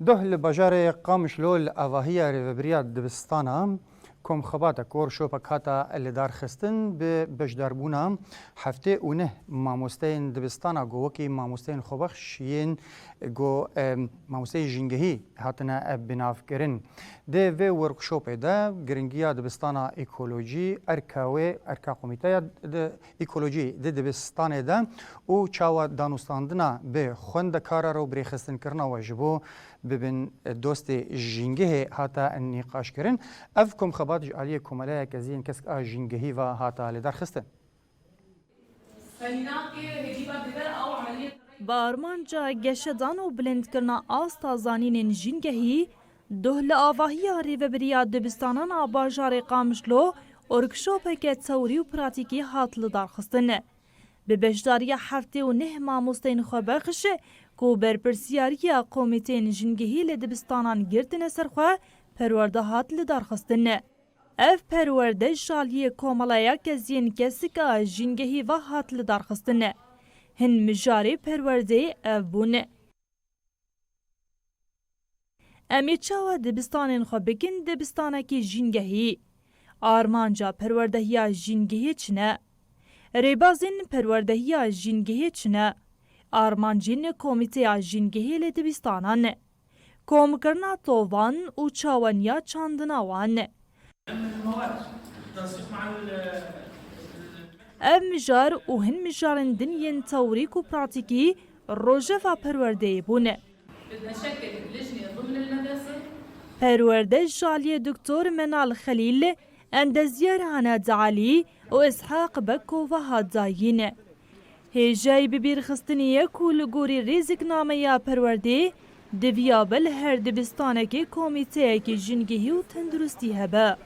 ده لبجار قامشلول أواهية ريفبريات دبستانا كم خباتا كور شوبك هاتا اللي دار خستن بجداربونا هفته اونه ماموستين دبستانا جو وكي ماموستين خوبخشين جو ماموستين جنگهي هاتنا بنافكرن ده في وركشوب ده گرنگيا دبستانا ايكولوجي اركا قوميتايا ده ايكولوجي ده دبستانه ده او چاوا دانوستاندنا به خوند کارا رو بری خستن کرنا واجبو ببن دوست جنگه هاتا النقاش کرن افكم خبات جعليه كملايا كزين كسك جنگهي و هاتا لدار خستن بارمانجا گشتان و بلند کرنا آستا زانین جنگهی دهل آواهی ریوبریا دبستانان آباجار قامشلو ورکشوپ که تئوری و پراتیکی هات لدار خستن به بجداری هفته و نه ماموستین خوابخش کو برپرسیاری کمیتین جنگهی لدبستانان گرتن سرخوا پرورده هات لدار خستن اف پرورده شالیه کومالایا که زین کسک جنگهی و هات لدار خستن هن مجاری پرورده اف بونه امی چاوا دبستانین خو بکن دبستانکی جنگهی آرمانجا پروردهی جنگهی چنه ریبازین پروردهی جنگهی چنه آرمانجین کمیته جنگهی لدبستانان کوم کرنا تووان و چاوانیا چاندناوان اف مجار و هن مجارن دنین تاوریک و پراتیکی روژه پرورده بونه پرورده جالی دکتر منال خلیل اندزیار هناد علی و اسحاق بکو و هادزاین هجای ببیر خستنیه کول گوری ریزک نامه یا پرورده دویابل هر دبستانه که کمیته که جنگهی و تندرستی هبه